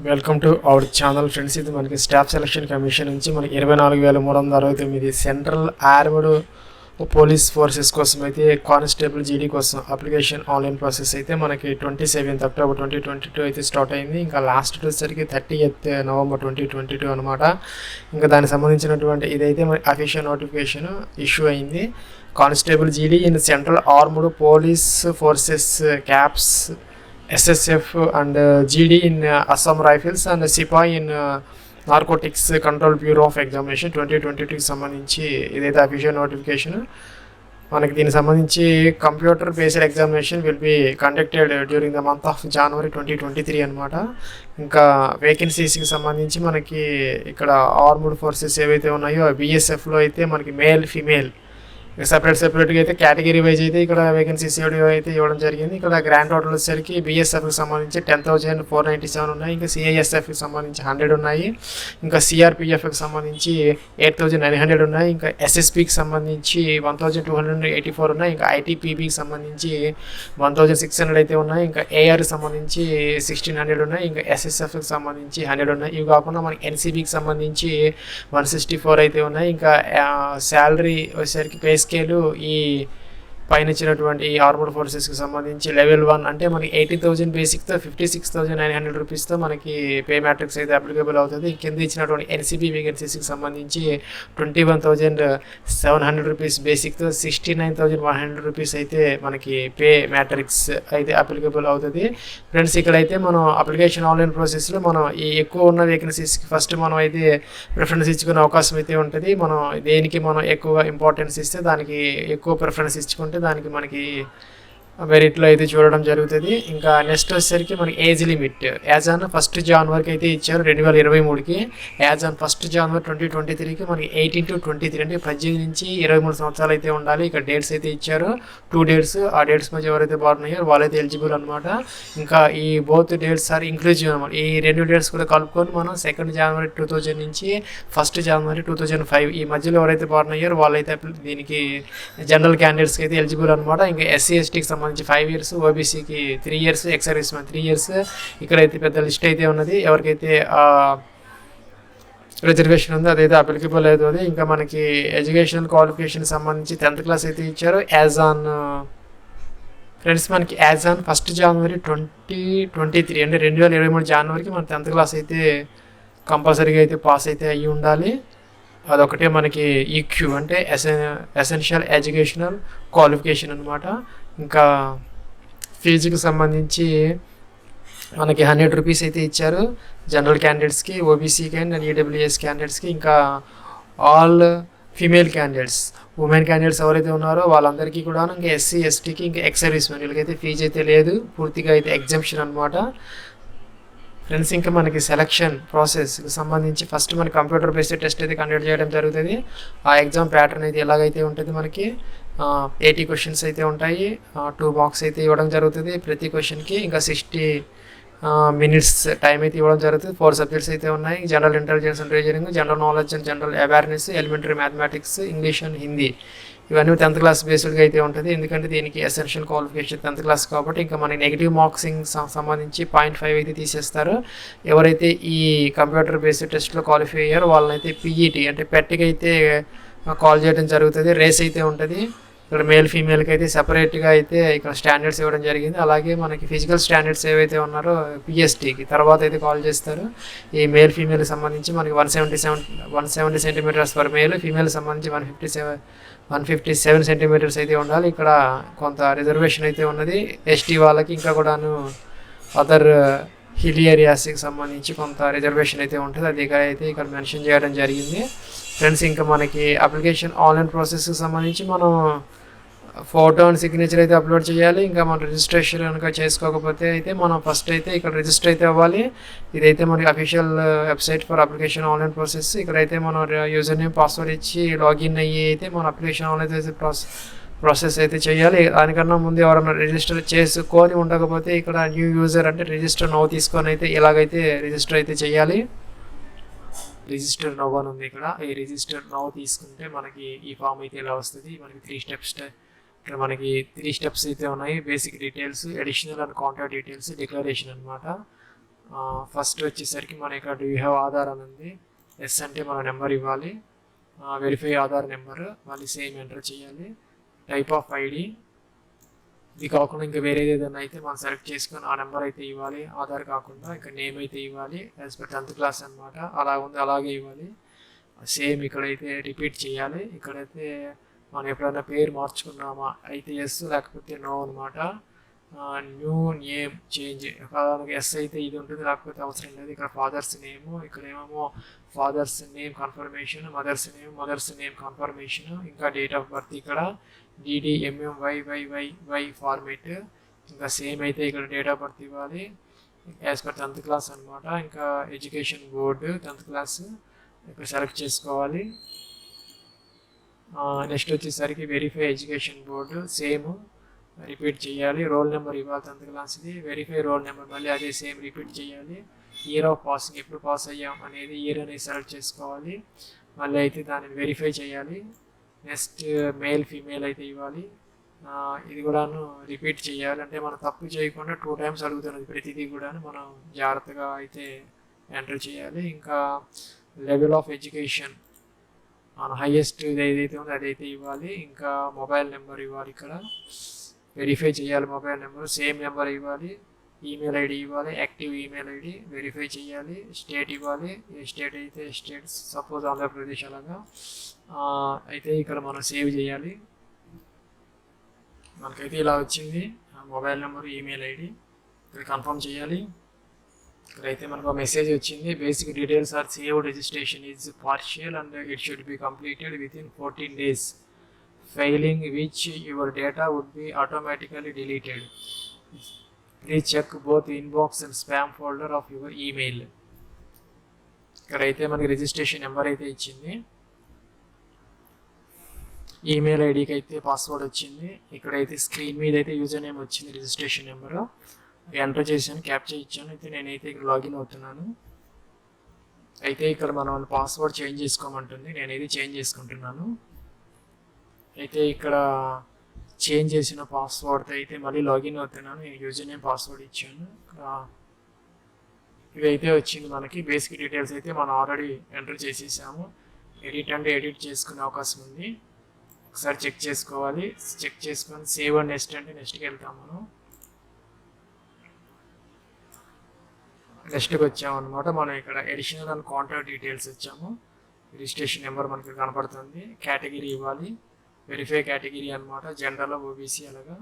Welcome to our channel friends. ఇది మనకి staff selection commission నుంచి మనకి 24,369 సెంట్రల్ ఆర్మ్డ్ పోలీస్ ఫోర్సెస్ కోసం అయితే కానిస్టేబుల్ జీడీ కోసం అప్లికేషన్ ఆన్లైన్ ప్రాసెస్ అయితే మనకి 27th October 2022 అయితే స్టార్ట్ అయింది. ఇంకా లాస్ట్ వచ్చేసరికి 30th November 2022 అనమాట. ఇంకా దానికి సంబంధించినటువంటి ఇదైతే మన అఫీషియల్ నోటిఫికేషన్ ఇష్యూ అయింది. కానిస్టేబుల్ జీడీ in central armed police forces caps SSF and GD in Assam Rifles and Sipahi in Narcotics Control Bureau of Examination 2022కి సంబంధించి ఇదైతే అఫీషియల్ నోటిఫికేషన్. మనకి దీనికి సంబంధించి computer based examination will be conducted during the month of January 2023 అనమాట. ఇంకా వేకెన్సీస్కి సంబంధించి మనకి ఇక్కడ ఆర్మ్డ్ ఫోర్సెస్ ఏవైతే ఉన్నాయో BSFలో అయితే మనకి మేల్ ఫీమేల్ సెపరేట్గా అయితే కేటగిరీ వైజ్ అయితే ఇక్కడ వేకెన్సీస్ అయితే ఇవ్వడం జరిగింది. ఇక్కడ గ్రాండ్ టోటల్ వచ్చేసరికి BSFకి సంబంధించి 10,497 ఉన్నాయి. ఇంకా CISFకి సంబంధించి 100 ఉన్నాయి. ఇంకా CRPFకి సంబంధించి 8,900 ఉన్నాయి. ఇంకా SSPకి సంబంధించి 1,284 ఉన్నాయి. ఇంకా ITPBకి సంబంధించి 1,600 అయితే ఉన్నాయి. ఇంకా ARకి సంబంధించి 1,600 ఉన్నాయి. ఇంకా SSFకి సంబంధించి 100 ఉన్నాయి. ఇవి కాకుండా మనకి NCBకి సంబంధించి 164 అయితే ఉన్నాయి. ఇంకా శాలరీ వచ్చేసరికి పే స్కేలు ఈ పైన ఇచ్చినటువంటి ఈ ఆర్మర్డ్ ఫోర్సెస్కి సంబంధించి లెవెల్ 1 అంటే మనకి 80,000 బేసిక్తో 56,900 రూపీస్తో మనకి పే మ్యాట్రిక్స్ అయితే అప్లికేబుల్ అవుతుంది. కింద ఇచ్చినటువంటి NCB వేకెన్సీస్కి సంబంధించి 21,700 రూపీస్ బేసిక్తో 69,100 రూపీస్ అయితే మనకి పే మ్యాట్రిక్స్ అయితే అప్లికేబుల్ అవుతుంది. ఫ్రెండ్స్, ఇక్కడైతే మనం అప్లికేషన్ ఆన్లైన్ ప్రాసెస్లో మనం ఈ ఎక్కువ ఉన్న వేకెన్సీస్కి ఫస్ట్ మనం అయితే ప్రిఫరెన్స్ ఇచ్చుకునే అవకాశం అయితే ఉంటుంది. మనం దేనికి మనం ఎక్కువ ఇంపార్టెన్స్ ఇస్తే దానికి ఎక్కువ ప్రిఫరెన్స్ ఇచ్చుకుంటే దానికి మనకి మెరిట్లో అయితే చూడడం జరుగుతుంది. ఇంకా నెక్స్ట్ వచ్చేసరికి మనకి age limit as on 1st January అయితే ఇచ్చారు 2023కి. యాజ్ ఆన్ 1st January 2023కి మనకి 18 to 23 అంటే 18 నుంచి 23 సంవత్సరాలు అయితే ఉండాలి. ఇక్కడ డేట్స్ అయితే ఇచ్చారు 2 డేట్స్. ఆ డేట్స్ మధ్య ఎవరైతే బాగున్నాయో వాళ్ళైతే ఎలిజిబుల్ అనమాట. ఇంకా ఈ బోత్ డేట్స్ ఆర్ ఇంక్లూజివ్ అనమాట. ఈ 2 డేట్స్ కూడా కలుపుకొని మనం 2nd January 2000 నుంచి 1st January 2005 ఈ మధ్యలో ఎవరైతే బాగున్నాయో వాళ్ళైతే దీనికి జనరల్ క్యాండిడేట్స్కి అయితే ఎలిజిబుల్ అనమాట. ఇంకా SC STకి సంబంధించి 5 years, OBCకి 3 years, ex service man 3 years. ఇక్కడైతే పెద్ద లిస్ట్ అయితే ఉన్నది. ఎవరికైతే రిజర్వేషన్ ఉందో అదైతే అప్లికబుల్ అవుతుంది. ఇంకా మనకి ఎడ్యుకేషనల్ క్వాలిఫికేషన్ సంబంధించి 10th class అయితే ఇచ్చారు. యాజ్ ఆన్ ఫ్రెండ్స్ మనకి యాజ్ ఆన్ 1st January 2023 అంటే 2023 జనవరికి మన 10th class అయితే కంపల్సరీగా అయితే పాస్ అయితే అయ్యి ఉండాలి. అదొకటే మనకి EQ అంటే ఎసెన్షియల్ ఎడ్యుకేషనల్ క్వాలిఫికేషన్ అనమాట. ఇంకా ఫీజుకి సంబంధించి మనకి 100 రూపీస్ అయితే ఇచ్చారు జనరల్ క్యాండిడేట్స్కి, OBCకి అండ్ EWS క్యాండిడేట్స్కి. ఇంకా all female candidates, women candidates ఎవరైతే ఉన్నారో వాళ్ళందరికీ కూడా ఇంకా SC STకి ఇంకా ఎక్స్ సర్వీస్ మ్యాన్ వీళ్ళకైతే ఫీజు అయితే లేదు, పూర్తిగా అయితే ఎగ్జంప్షన్ అనమాట. ఫ్రెండ్స్, ఇంకా మనకి సెలక్షన్ ప్రాసెస్కి సంబంధించి ఫస్ట్ మనకి కంప్యూటర్ బేస్డ్ టెస్ట్ అయితే కండక్ట్ చేయడం జరుగుతుంది. ఆ ఎగ్జామ్ ప్యాటర్న్ అయితే ఎలాగైతే ఉంటుంది మనకి 80 questions అయితే ఉంటాయి. 2 marks అయితే ఇవ్వడం జరుగుతుంది ప్రతి క్వశ్చన్కి. ఇంకా 60 minutes టైం అయితే ఇవ్వడం జరుగుతుంది. 4 subjects అయితే ఉన్నాయి. General intelligence and reasoning, general knowledge and general awareness, elementary mathematics, English and Hindi. ఇవన్నీ 10th class బేస్డ్గా అయితే ఉంటుంది. ఎందుకంటే దీనికి ఎసెన్షియల్ క్వాలిఫికేషన్ 10th class కాబట్టి. ఇంకా మనకి నెగిటివ్ మార్క్సింగ్ సంబంధించి 0.5 అయితే తీసేస్తారు. ఎవరైతే ఈ కంప్యూటర్ బేస్డ్ టెస్ట్లో క్వాలిఫై అయ్యారో వాళ్ళనైతే PET అంటే పెట్టికి అయితే కాల్ చేయడం జరుగుతుంది. రేస్ అయితే ఉంటుంది. ఇక్కడ మేల్ ఫీమేల్కి అయితే సెపరేట్గా అయితే ఇక్కడ స్టాండర్డ్స్ ఇవ్వడం జరిగింది. అలాగే మనకి ఫిజికల్ స్టాండర్డ్స్ ఏవైతే ఉన్నారో PSTకి తర్వాత అయితే కాల్ చేస్తారు. ఈ మేల్ ఫీమేల్కి సంబంధించి మనకి 170 centimeters ఫర్ మేల్, ఫీమేల్కి సంబంధించి 157 centimeters అయితే ఉండాలి. ఇక్కడ కొంత రిజర్వేషన్ అయితే ఉన్నది ST వాళ్ళకి. ఇంకా కూడాను అదర్ హిల్ ఏరియాస్కి సంబంధించి కొంత రిజర్వేషన్ అయితే ఉంటుంది. అది అయితే ఇక్కడ మెన్షన్ చేయడం జరిగింది. ఫ్రెండ్స్, ఇంకా మనకి అప్లికేషన్ ఆన్లైన్ ప్రాసెస్కి సంబంధించి మనం ఫోటో అండ్ సిగ్నేచర్ అయితే అప్లోడ్ చేయాలి. ఇంకా మనం రిజిస్ట్రేషన్ కనుక చేసుకోకపోతే అయితే మనం ఫస్ట్ అయితే ఇక్కడ రిజిస్టర్ అయితే అవ్వాలి. ఇదైతే మనకి official website for application online process. ఇక్కడైతే మనం యూజర్ నేమ్ పాస్వర్డ్ ఇచ్చి లాగిన్ అయ్యి అయితే మన అప్లికేషన్ ఆన్లైన్ అయితే ప్రాసెస్ అయితే చేయాలి. దానికన్నా ముందు ఎవరైనా రిజిస్టర్ చేసుకొని ఉండకపోతే ఇక్కడ న్యూ యూజర్ అంటే రిజిస్టర్ నౌ తీసుకొని అయితే ఇలాగైతే రిజిస్టర్ అయితే చేయాలి. రిజిస్టర్ నౌ అని ఉంది ఇక్కడ. ఈ రిజిస్టర్ నౌ తీసుకుంటే మనకి ఈ ఫామ్ అయితే ఇలా వస్తుంది. మనకి 3 steps ఇక్కడ మనకి 3 steps అయితే ఉన్నాయి. Basic details, additional and contact details, declaration అనమాట. ఫస్ట్ వచ్చేసరికి మన ఇక్కడ డూ యూ హ్యావ్ ఆధార్ అని ఉంది. ఎస్ అంటే మన నెంబర్ ఇవ్వాలి, వెరిఫై ఆధార్ నెంబర్ మళ్ళీ సేమ్ ఎంటర్ చేయాలి. టైప్ ఆఫ్ ఐడి ఇది కాకుండా ఇంకా వేరేది ఏదైనా అయితే మనం సెలెక్ట్ చేసుకొని ఆ నెంబర్ అయితే ఇవ్వాలి. ఆధార్ కాకుండా ఇంకా నేమ్ అయితే ఇవ్వాలి యాజ్ పర్ 10th క్లాస్ అనమాట. అలా ఉంది అలాగే ఇవ్వాలి. సేమ్ ఇక్కడైతే రిపీట్ చేయాలి. ఇక్కడైతే మనం ఎప్పుడైనా పేరు మార్చుకున్నామా అయితే ఎస్ లేకపోతే నో అనమాట. న్యూ నేమ్ చేంజ్ ఎస్ అయితే ఇది ఉంటుంది, లేకపోతే అవసరం లేదు. ఇక్కడ ఫాదర్స్ నేము, ఇక్కడ ఏమేమో father's name confirmation, mother's name confirmation, ఇంకా డేట్ ఆఫ్ బర్త్ ఇక్కడ DDMMYYYY ఫార్మేట్. ఇంకా సేమ్ అయితే ఇక్కడ డేట్ ఆఫ్ బర్త్ ఇవ్వాలి యాజ్ పర్ 10th క్లాస్ అనమాట. ఇంకా ఎడ్యుకేషన్ బోర్డు 10th క్లాస్ ఇక్కడ సెలెక్ట్ చేసుకోవాలి. నెక్స్ట్ వచ్చేసరికి verify education board same repeat చేయాలి. రోల్ నెంబర్ ఇవ్వాలి 10th క్లాస్ది. వెరిఫై రోల్ నెంబర్ మళ్ళీ అదే సేమ్ రిపీట్ చేయాలి. ఇయర్ ఆఫ్ పాసింగ్ ఎప్పుడు పాస్ అయ్యాం అనేది ఇయర్ అనేది సెలెక్ట్ చేసుకోవాలి. మళ్ళీ అయితే దాన్ని వెరిఫై చేయాలి. నెక్స్ట్ మేల్ ఫీమేల్ అయితే ఇవ్వాలి. ఇది కూడాను రిపీట్ చేయాలి. అంటే మనం తప్పు చేయకుండా 2 times అడుగుతున్నది ప్రతిదీ కూడా మనం జాగ్రత్తగా అయితే ఎంటర్ చేయాలి. ఇంకా లెవెల్ ఆఫ్ ఎడ్యుకేషన్ మన హైయెస్ట్ ఏదైతే ఉందో అదైతే ఇవ్వాలి. ఇంకా మొబైల్ నెంబర్ ఇవ్వాలి. ఇక్కడ వెరిఫై చేయాలి మొబైల్ నెంబర్ సేమ్ నెంబర్ ఇవ్వాలి. ఈమెయిల్ ఐడి ఇవ్వాలి, యాక్టివ్ ఈమెయిల్ ఐడి వెరిఫై చేయాలి. స్టేట్ ఇవ్వాలి, ఏ స్టేట్ అయితే స్టేట్, సపోజ్ ఆంధ్రప్రదేశ్ అలాగా అయితే ఇక్కడ మనం సేవ్ చేయాలి. మనకైతే ఇలా వచ్చింది మొబైల్ నెంబర్ ఈమెయిల్ ఐడి. ఇక్కడ కన్ఫర్మ్ చేయాలి. ఇక్కడైతే మనకు మెసేజ్ వచ్చింది, basic details are saved, registration is partial and it should be completed within 14 days. Failing which your data would be automatically deleted. Please check both inbox and spam folder of your email. ఇక్కడైతే మనకి registration number అయితే ఇచ్చింది, email ఐడికి అయితే password వచ్చింది. ఇక్కడైతే screen మీద అయితే యూజర్ నేమ్ వచ్చింది, రిజిస్ట్రేషన్ నెంబర్ ఎంటర్ చేశాను, క్యాప్చర్ ఇచ్చాను. అయితే నేనైతే ఇక్కడ లాగిన్ అవుతున్నాను. అయితే ఇక్కడ మనం పాస్వర్డ్ చేంజ్ చేసుకోమంటుంది, నేనైతే చేంజ్ చేసుకుంటున్నాను. అయితే ఇక్కడ చేంజ్ చేసిన పాస్వర్డ్తో అయితే మళ్ళీ లాగిన్ అవుతున్నాను. నేను యూజర్ నేమ్ పాస్వర్డ్ ఇచ్చాను. ఇక్కడ ఇదైతే వచ్చింది మనకి. బేసిక్ డీటెయిల్స్ అయితే మనం ఆల్రెడీ ఎంటర్ చేసేసాము. ఎడిట్ అంటే ఎడిట్ చేసుకునే అవకాశం ఉంది, ఒకసారి చెక్ చేసుకోవాలి. చెక్ చేసుకొని సేవ్ అండ్ నెక్స్ట్ అంటే నెక్స్ట్కి వెళ్తాం. మనం నెక్స్ట్కి వచ్చామన్నమాట. మనం ఇక్కడ అడిషనల్ అండ్ కాంటాక్ట్ డీటెయిల్స్ వచ్చాము. రిజిస్ట్రేషన్ నెంబర్ మనకి కనపడుతుంది. కేటగిరీ ఇవ్వాలి, వెరిఫై కేటగిరీ అనమాట, జనరల్ ఓబీసీ అలాగా.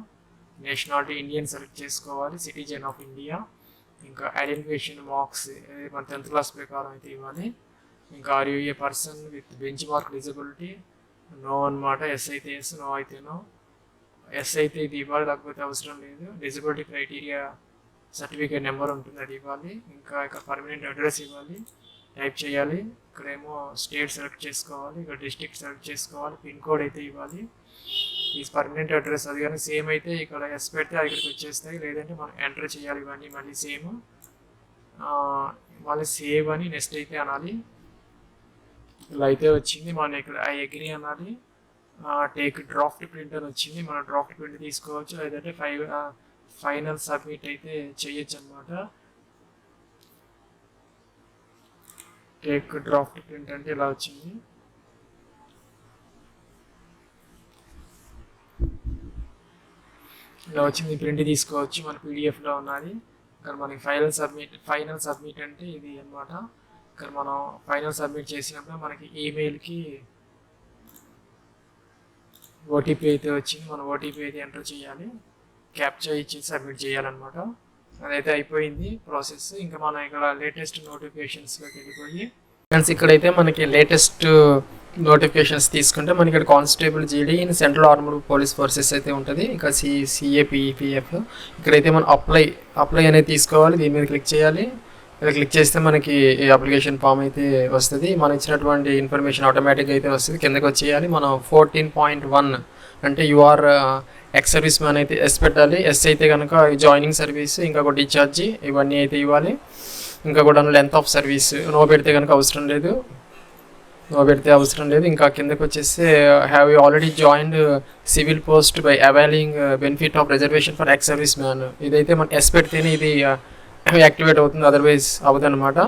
నేషనాలిటీ ఇండియన్ సెలెక్ట్ చేసుకోవాలి, సిటిజన్ ఆఫ్ ఇండియా. ఇంకా ఐడెంటిఫికేషన్ మార్క్స్ మన 10th క్లాస్ ప్రకారం అయితే ఇవ్వాలి. ఇంకా are you a person with benchmark disability, no అనమాట. ఎస్ అయితే ఎస్, నో అయితే నో. ఎస్ అయితే ఇది ఇవ్వాలి, లేకపోతే అవసరం లేదు. డిజబిలిటీ క్రైటీరియా సర్టిఫికేట్ నెంబర్ ఉంటుంది, అది ఇవ్వాలి. ఇంకా ఇక్కడ పర్మనెంట్ అడ్రస్ ఇవ్వాలి, టైప్ చేయాలి. ఇక్కడేమో స్టేట్ సెలెక్ట్ చేసుకోవాలి, ఇక్కడ డిస్ట్రిక్ట్ సెలెక్ట్ చేసుకోవాలి, పిన్ కోడ్ అయితే ఇవ్వాలి. ఈ పర్మనెంట్ అడ్రస్ అది కానీ సేమ్ అయితే ఇక్కడ ఎస్ పెడితే ఇక్కడికి వచ్చేస్తాయి, లేదంటే మనం ఎంటర్ చేయాలి ఇవన్నీ మళ్ళీ సేమ్. మళ్ళీ సేవ్ అని నెక్స్ట్ అయితే అనాలి. ఇలా అయితే వచ్చింది. మనం ఇక్కడ ఐ అగ్రీ అనాలి. టేక్ డ్రాఫ్ట్ ప్రింట్ అని వచ్చింది, మనం డ్రాఫ్ట్ ప్రింట్ తీసుకోవచ్చు, లేదంటే ఫైనల్ సబ్మిట్ అయితే చేయొచ్చు అనమాట. టేక్ డ్రాఫ్ట్ ప్రింట్ అంటే ఇలా వచ్చింది. ఇలా వచ్చింది, ప్రింట్ తీసుకోవచ్చు, మన పీడిఎఫ్లో ఉన్నది. ఇక్కడ మనకి ఫైనల్ సబ్మిట్ అంటే ఇది అనమాట. ఇక్కడ మనం ఫైనల్ సబ్మిట్ చేసినప్పుడు మనకి ఈమెయిల్కి ఓటీపీ అయితే వచ్చింది, మనం ఓటీపీ అయితే ఎంటర్ చేయాలి, క్యాప్చర్ ఇచ్చి సబ్మిట్ చేయాలన్నమాట. అదైతే అయిపోయింది ప్రాసెస్. ఇంకా మనం ఇక్కడ లేటెస్ట్ నోటిఫికేషన్స్లోకి వెళ్ళిపోయి ఫ్రెండ్స్, ఇక్కడైతే మనకి లేటెస్ట్ నోటిఫికేషన్స్ తీసుకుంటే మనకి ఇక్కడ కానిస్టేబుల్ జీడీ in central armed police forces అయితే ఉంటుంది. ఇంకా సిఏపిఈపిఎఫ్ ఇక్కడైతే మనం అప్లై అనేది తీసుకోవాలి. దీని మీద క్లిక్ చేయాలి. ఇలా క్లిక్ చేస్తే మనకి అప్లికేషన్ ఫామ్ అయితే వస్తుంది. మనం ఇచ్చినటువంటి ఇన్ఫర్మేషన్ ఆటోమేటిక్గా అయితే వస్తుంది. కిందకి వచ్చేయాలి. మనం 14.1 అంటే యూఆర్ ఎక్స్ సర్వీస్ మ్యాన్ అయితే ఎస్ పెట్టాలి. ఎస్ అయితే కనుక జాయినింగ్ సర్వీస్, ఇంకా ఒక డిశ్చార్జి ఇవన్నీ అయితే ఇవ్వాలి. ఇంకా కూడా లెంత్ ఆఫ్ సర్వీస్ నో పెడితే కనుక అవసరం లేదు, ఇంకా కిందకి వచ్చేస్తే have you already joined civil post by availing benefit of reservation for ex service man. ఇదైతే మనం ఎస్ పెడితేనే ఇది యాక్టివేట్ అవుతుంది, అదర్వైజ్ అవ్వదన్నమాట.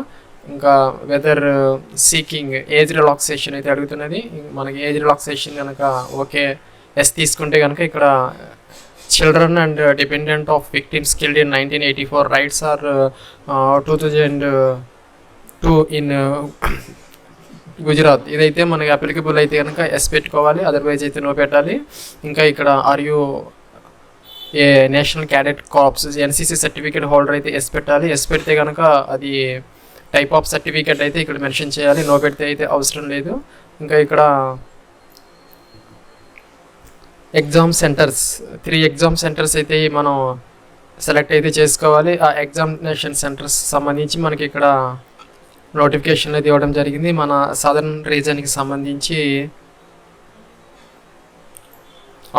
ఇంకా వెదర్ సీకింగ్ ఏజ్ రిలాక్సేషన్ అయితే అడుగుతున్నది. మనకి ఏజ్ రిలాక్సేషన్ కనుక ఓకే ఎస్ తీసుకుంటే కనుక ఇక్కడ children and dependent of victims killed in 1984 riots or 2002 in Gujarat. ఇదైతే మనకి అప్లికబుల్ అయితే కనుక ఎస్ పెట్టుకోవాలి, అదర్వైజ్ అయితే నో పెట్టాలి. ఇంకా ఇక్కడ are you a national cadet corps NCC certificate holder అయితే ఎస్ పెట్టాలి. ఎస్ పెడితే కనుక అది టైప్ ఆఫ్ సర్టిఫికేట్ అయితే ఇక్కడ మెన్షన్ చేయాలి, నో పెడితే అయితే అవసరం లేదు. ఇంకా ఇక్కడ ఎగ్జామ్ సెంటర్స్ 3 ఎగ్జామ్ సెంటర్స్ అయితే మనం సెలెక్ట్ అయితే చేసుకోవాలి. ఆ ఎగ్జామినేషన్ సెంటర్స్ సంబంధించి మనకి ఇక్కడ నోటిఫికేషన్ అయితే ఇవ్వడం జరిగింది. మన సదర్న్ రీజన్కి సంబంధించి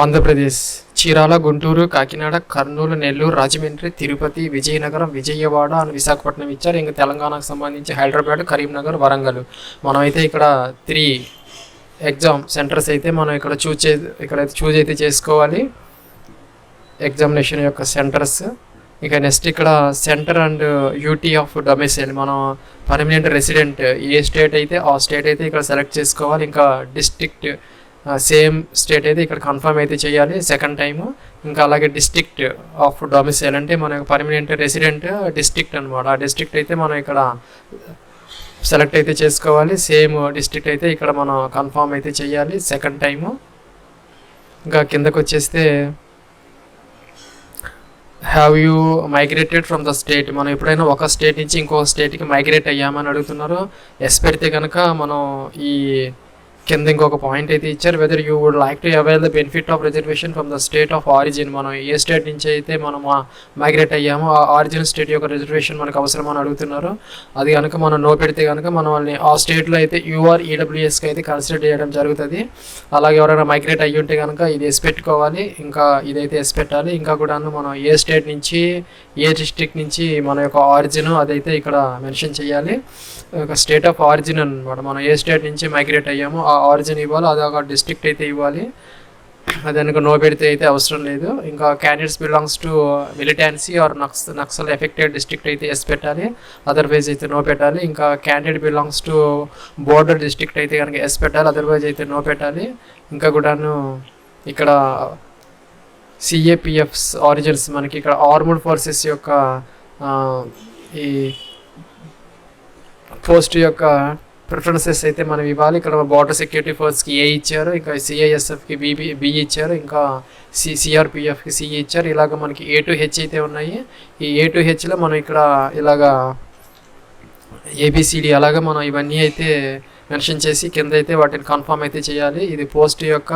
ఆంధ్రప్రదేశ్ చీరాల, గుంటూరు, కాకినాడ, కర్నూలు, నెల్లూరు, రాజమండ్రి, తిరుపతి, విజయనగరం, విజయవాడ అండ్ విశాఖపట్నం ఇచ్చారు. ఇంకా తెలంగాణకు సంబంధించి హైదరాబాద్, కరీంనగర్, వరంగల్. మనమైతే ఇక్కడ 3 ఎగ్జామ్ సెంటర్స్ అయితే మనం ఇక్కడ చూజ్ అయితే చేసుకోవాలి, ఎగ్జామినేషన్ యొక్క సెంటర్స్. ఇక నెక్స్ట్ ఇక్కడ centre and UT of domicile, మనం పర్మనెంట్ రెసిడెంట్ ఏ స్టేట్ అయితే ఆ స్టేట్ అయితే ఇక్కడ సెలెక్ట్ చేసుకోవాలి. ఇంకా డిస్ట్రిక్ట్ సేమ్ స్టేట్ అయితే ఇక్కడ కన్ఫర్మ్ అయితే చేయాలి సెకండ్ టైము. ఇంకా అలాగే డిస్ట్రిక్ట్ ఆఫ్ డొమిసైల్ అంటే మన పర్మనెంట్ రెసిడెంట్ డిస్ట్రిక్ట్ అనమాట. ఆ డిస్ట్రిక్ట్ అయితే మనం ఇక్కడ సెలెక్ట్ అయితే చేసుకోవాలి, సేమ్ డిస్ట్రిక్ట్ అయితే ఇక్కడ మనం కన్ఫర్మ్ అయితే చేయాలి సెకండ్ టైము. ఇంకా కిందకు వచ్చేస్తే have you migrated from the state, మనం ఎప్పుడైనా ఒక స్టేట్ నుంచి ఇంకో స్టేట్కి మైగ్రేట్ అయ్యామని అడుగుతున్నారు. ఎస్ పెడితే కనుక మనం ఈ కింద ఇంకొక పాయింట్ అయితే ఇచ్చారు, whether you would like to avail the benefit of reservation from the state of origin, మనం ఏ స్టేట్ నుంచి అయితే మనం మైగ్రేట్ అయ్యామో ఆ ఆరిజిన్ స్టేట్ యొక్క రిజర్వేషన్ మనకు అవసరం అని అడుగుతున్నారు. అది కనుక మనం నో పెడితే కనుక మనం వాళ్ళని ఆ స్టేట్లో అయితే యూఆర్ ఈడబ్ల్యూఎస్కి అయితే కన్సిడర్ చేయడం జరుగుతుంది. అలాగే ఎవరైనా మైగ్రేట్ అయ్యి ఉంటే కనుక ఇది ఎస్ పెట్టుకోవాలి, ఇంకా ఇదైతే ఎస్ పెట్టాలి. ఇంకా కూడా మనం ఏ స్టేట్ నుంచి ఏ డిస్ట్రిక్ట్ నుంచి మన యొక్క ఆరిజిన్ అదైతే ఇక్కడ మెన్షన్ చేయాలి. ఒక స్టేట్ ఆఫ్ ఆరిజిన్ అనమాట, మనం ఏ స్టేట్ నుంచి మైగ్రేట్ అయ్యామో ఆ ఆరిజిన్ ఇవ్వాలి, అది ఒక డిస్ట్రిక్ట్ అయితే ఇవ్వాలి. అది కనుక నో పెడితే అయితే అవసరం లేదు. ఇంకా candidates belongs to militancy or Naxal affected district అయితే ఎస్ పెట్టాలి, అదర్వైజ్ అయితే నో పెట్టాలి. ఇంకా candidate belongs to border district అయితే కనుక ఎస్ పెట్టాలి, అదర్వైజ్ అయితే నో పెట్టాలి. ఇంకా కూడాను ఇక్కడ సిఏపిఎఫ్స్ ఆరిజిన్స్ మనకి ఇక్కడ ఆర్మ్డ్ ఫోర్సెస్ యొక్క ఈ పోస్ట్ యొక్క ప్రిఫరెన్సెస్ అయితే మనం ఇవ్వాలి. ఇక్కడ బార్డర్ సెక్యూరిటీ ఫోర్స్కి ఏ ఇచ్చారు, ఇంకా సిఐఎస్ఎఫ్కి బి ఇచ్చారు, ఇంకా సిఆర్పిఎఫ్కి సి ఇచ్చారు. ఇలాగ మనకి A to H అయితే ఉన్నాయి. ఈ A to Hలో మనం ఇక్కడ ఇలాగా ABCD అలాగా మనం ఇవన్నీ అయితే మెన్షన్ చేసి కింద అయితే వాటిని కన్ఫర్మ్ అయితే చేయాలి. ఇది పోస్ట్ యొక్క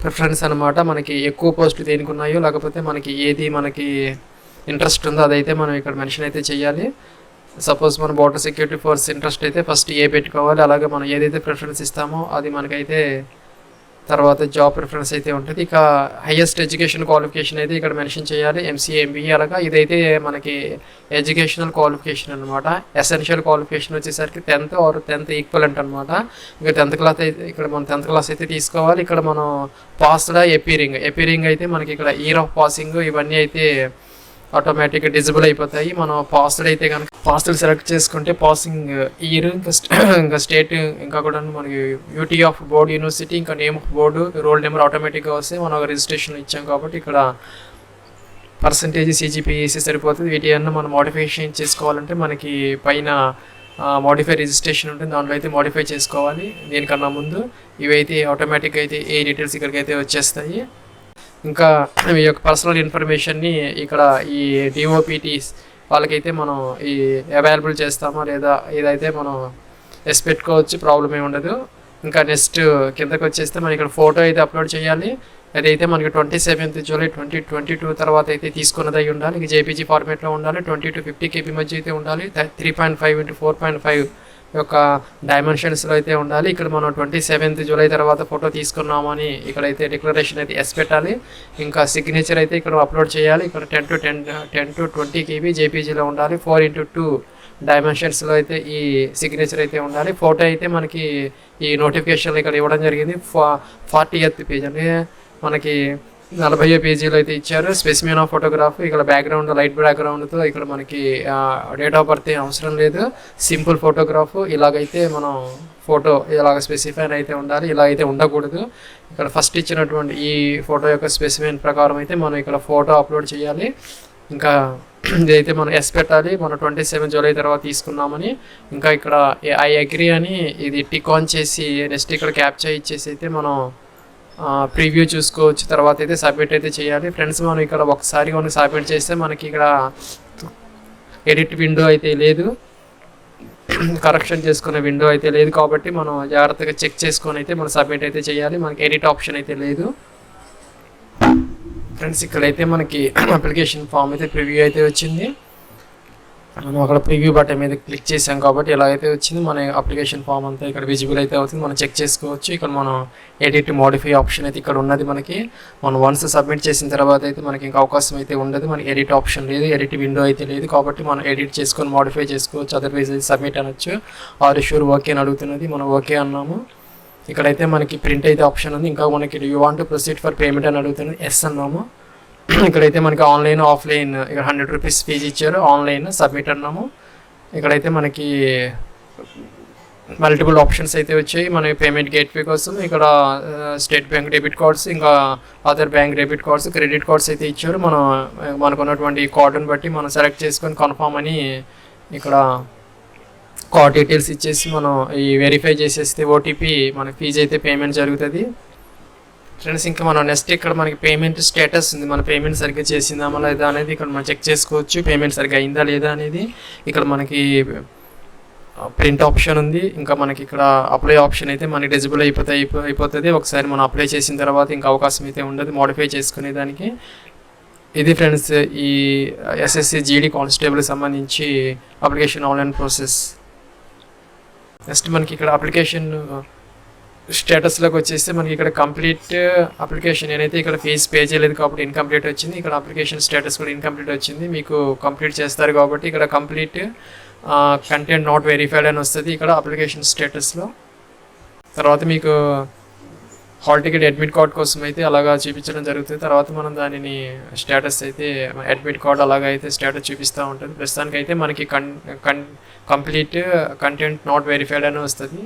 ప్రిఫరెన్స్ అనమాట, మనకి ఎక్కువ పోస్టులు దేనికి ఉన్నాయో లేకపోతే మనకి ఏది మనకి ఇంట్రెస్ట్ ఉందో అదైతే మనం ఇక్కడ మెన్షన్ అయితే చేయాలి. సపోజ్ మన బార్డర్ సెక్యూరిటీ ఫోర్స్ ఇంట్రెస్ట్ అయితే ఫస్ట్ ఏ పెట్టుకోవాలి, అలాగే మనం ఏదైతే ప్రిఫరెన్స్ ఇస్తామో అది మనకైతే తర్వాత జాబ్ ప్రిఫరెన్స్ అయితే ఉంటుంది. ఇక హైయెస్ట్ ఎడ్యుకేషన్ క్వాలిఫికేషన్ అయితే ఇక్కడ మెన్షన్ చేయాలి, MCA MBA అలాగా. ఇదైతే మనకి ఎడ్యుకేషనల్ క్వాలిఫికేషన్ అనమాట. ఎసెన్షియల్ క్వాలిఫికేషన్ వచ్చేసరికి 10th ఆర్ 10th ఈక్వలెంట్ అనమాట. ఇంకా 10th క్లాస్ అయితే ఇక్కడ మనం 10th క్లాస్ అయితే తీసుకోవాలి. ఇక్కడ మనం పాస్డ్ ఎపీరింగ్ అయితే మనకి ఇక్కడ ఇయర్ ఆఫ్ పాసింగ్ ఇవన్నీ అయితే ఆటోమేటిక్గా డిజిబుల్ అయిపోతాయి. మనం పాస్డ్ అయితే కనుక పాస్డ్ సెలెక్ట్ చేసుకుంటే పాసింగ్ ఇయర్, ఇంకా స్టేట్, ఇంకా కూడా మనకి యూటీ ఆఫ్ బోర్డు యూనివర్సిటీ, ఇంకా name of board, roll number ఆటోమేటిక్గా వస్తే మనం రిజిస్ట్రేషన్ ఇచ్చాం కాబట్టి ఇక్కడ పర్సంటేజ్ CGPAC సరిపోతుంది. వీటి అన్న మనం మోడిఫికేషన్ చేసుకోవాలంటే మనకి పైన మోడిఫై రిజిస్ట్రేషన్ ఉంటుంది, దాంట్లో అయితే మోడిఫై చేసుకోవాలి. దీనికన్నా ముందు ఇవైతే ఆటోమేటిక్గా అయితే ఏ డీటెయిల్స్ ఇక్కడికి అయితే వచ్చేస్తాయి. ఇంకా మీ యొక్క పర్సనల్ ఇన్ఫర్మేషన్ని ఇక్కడ ఈ DOPTs వాళ్ళకైతే మనం ఈ అవైలబుల్ చేస్తామా లేదా ఏదైతే మనం ఎస్ పెట్టుకోవచ్చు, ప్రాబ్లం ఏమి ఉండదు. ఇంకా నెక్స్ట్ కిందకి వచ్చేస్తే మనం ఇక్కడ ఫోటో అయితే అప్లోడ్ చేయాలి. అదైతే మనకి 27th July 2022 తర్వాత అయితే తీసుకున్నది అయి ఉండాలి. ఇక JPG ఫార్మేట్లో ఉండాలి, 20 to 50 KB మధ్య అయితే ఉండాలి, 3.5 into 4.5 యొక్క డైమెన్షన్స్లో అయితే ఉండాలి. ఇక్కడ మనం 27th July తర్వాత ఫోటో తీసుకున్నామని ఇక్కడైతే డిక్లరేషన్ అయితే ఎస్ పెట్టాలి. ఇంకా సిగ్నేచర్ అయితే ఇక్కడ అప్లోడ్ చేయాలి. ఇక్కడ 10 to 20 KB JPGలో ఉండాలి, 4 into 2 డైమెన్షన్స్లో అయితే ఈ సిగ్నేచర్ అయితే ఉండాలి. ఫోటో అయితే మనకి ఈ నోటిఫికేషన్లో ఇక్కడ ఇవ్వడం జరిగింది. 40th పేజ్ అంటే మనకి 40వ పేజీలో అయితే ఇచ్చారు. స్పెసిమెన్ ఆఫ్ ఫోటోగ్రాఫ్, ఇక్కడ బ్యాక్గ్రౌండ్ లైట్ బ్యాక్గ్రౌండ్తో ఇక్కడ మనకి డేట్ ఆఫ్ బర్త్ అవసరం లేదు. Simple photograph. ఇలాగైతే మనం ఫోటో ఇలాగ స్పెసిఫైన్ అయితే ఉండాలి, ఇలా అయితే ఉండకూడదు. ఇక్కడ ఫస్ట్ ఇచ్చినటువంటి ఈ ఫోటో యొక్క స్పెసిమెన్ ప్రకారం అయితే మనం ఇక్కడ ఫోటో అప్లోడ్ చేయాలి. ఇంకా ఇదైతే మనం ఎస్ పెట్టాలి, మనం 27 జూలై తర్వాత తీసుకున్నామని. ఇంకా ఇక్కడ ఐ అగ్రీ అని ఇది టిక్ ఆన్ చేసి నెక్స్ట్ ఇక్కడ క్యాప్చర్ ఇచ్చేసి అయితే మనం ప్రివ్యూ చూసుకోవచ్చు. తర్వాత అయితే సబ్మిట్ అయితే చేయాలి. ఫ్రెండ్స్ మనం ఇక్కడ ఒకసారి మనం సబ్మిట్ చేస్తే మనకి ఇక్కడ ఎడిట్ విండో అయితే లేదు, కరెక్షన్ చేసుకునే విండో అయితే లేదు. కాబట్టి మనం జాగ్రత్తగా చెక్ చేసుకొని అయితే మనం సబ్మిట్ అయితే చేయాలి. మనకి ఎడిట్ ఆప్షన్ అయితే లేదు. ఫ్రెండ్స్ ఇక్కడైతే మనకి అప్లికేషన్ ఫామ్ అయితే ప్రివ్యూ అయితే వచ్చింది. మనం అక్కడ ప్రివ్యూ బటన్ మీద క్లిక్ చేసాం కాబట్టి ఇలా అయితే వచ్చింది. మన అప్లికేషన్ ఫామ్ అంతా ఇక్కడ విజిబుల్ అయితే అవుతుంది, మనం చెక్ చేసుకోవచ్చు. ఇక్కడ మనం ఎడిట్ మోడిఫై ఆప్షన్ అయితే ఇక్కడ ఉన్నది. మనకి మనం వన్స్ సబ్మిట్ చేసిన తర్వాత అయితే మనకి ఇంకా అవకాశం అయితే ఉండదు. మనకి ఎడిట్ ఆప్షన్ లేదు, ఎడిట్ విండో అయితే లేదు. కాబట్టి మనం ఎడిట్ చేసుకొని మోడిఫై చేసుకోవచ్చు. అదర్వైజ్ అయితే సబ్మిట్ అనొచ్చు. ఆర్ షూర్ ఓకే అని అడుగుతున్నది, మనం ఓకే అన్నాము. ఇక్కడైతే మనకి ప్రింట్ అయితే ఆప్షన్ ఉంది. ఇంకా మనకి you want to proceed for payment అని అడుగుతున్నది, ఎస్ అన్నాము. ఇక్కడైతే మనకి ఆన్లైన్ ఆఫ్లైన్ ఇక్కడ 100 రూపీస్ ఫీజు ఇచ్చారు, ఆన్లైన్ సబ్మిట్ అన్నాము. ఇక్కడైతే మనకి మల్టిపుల్ ఆప్షన్స్ అయితే వచ్చాయి మన పేమెంట్ గేట్వే కోసం. ఇక్కడ స్టేట్ బ్యాంక్ డెబిట్ కార్డ్స్, ఇంకా other bank debit cards, credit cards అయితే ఇచ్చారు. మనకు ఉన్నటువంటి కార్డుని బట్టి మనం సెలెక్ట్ చేసుకొని కన్ఫర్మ్ అని ఇక్కడ కార్డ్ డీటెయిల్స్ ఇచ్చేసి మనం ఈ వెరిఫై చేసేస్తే ఓటీపీ మన ఫీజు అయితే పేమెంట్ జరుగుతుంది. ఫ్రెండ్స్ ఇంకా మనం నెక్స్ట్ ఇక్కడ మనకి పేమెంట్ స్టేటస్ ఉంది, మన పేమెంట్ సరిగ్గా చేసిందా లేదా అనేది ఇక్కడ మనం చెక్ చేసుకోవచ్చు. పేమెంట్ సరిగ్గా అయిందా లేదా అనేది ఇక్కడ మనకి ప్రింట్ ఆప్షన్ ఉంది. ఇంకా మనకి ఇక్కడ అప్లై ఆప్షన్ అయితే మనకి డిజిబుల్ అయిపోతుంది. ఒకసారి మనం అప్లై చేసిన తర్వాత ఇంకా అవకాశం అయితే ఉండదు మోడిఫై చేసుకునే దానికి. ఇది ఫ్రెండ్స్ ఈ ఎస్ఎస్సి జీడీ కానిస్టేబుల్ సంబంధించి అప్లికేషన్ ఆన్లైన్ ప్రాసెస్. నెక్స్ట్ మనకి ఇక్కడ అప్లికేషన్ స్టేటస్లోకి వచ్చేస్తే మనకి ఇక్కడ కంప్లీట్ అప్లికేషన్ నేనైతే ఇక్కడ ఫీజ్ పే చేయలేదు కాబట్టి ఇన్కంప్లీట్ వచ్చింది. ఇక్కడ అప్లికేషన్ స్టేటస్ కూడా ఇన్కంప్లీట్ వచ్చింది. మీకు కంప్లీట్ చేస్తారు కాబట్టి ఇక్కడ కంప్లీట్ కంటెంట్ నాట్ వెరిఫైడ్ అని వస్తుంది ఇక్కడ అప్లికేషన్ స్టేటస్లో. తర్వాత మీకు హాల్ టికెట్ అడ్మిట్ కార్డ్ కోసం అయితే అలాగా చూపించడం జరుగుతుంది. తర్వాత మనం దానిని స్టేటస్ అయితే అడ్మిట్ కార్డ్ అలాగా అయితే స్టేటస్ చూపిస్తూ ఉంటుంది. ప్రస్తుతానికి అయితే మనకి కంప్లీట్ కంటెంట్ నాట్ వెరిఫైడ్ అని వస్తుంది.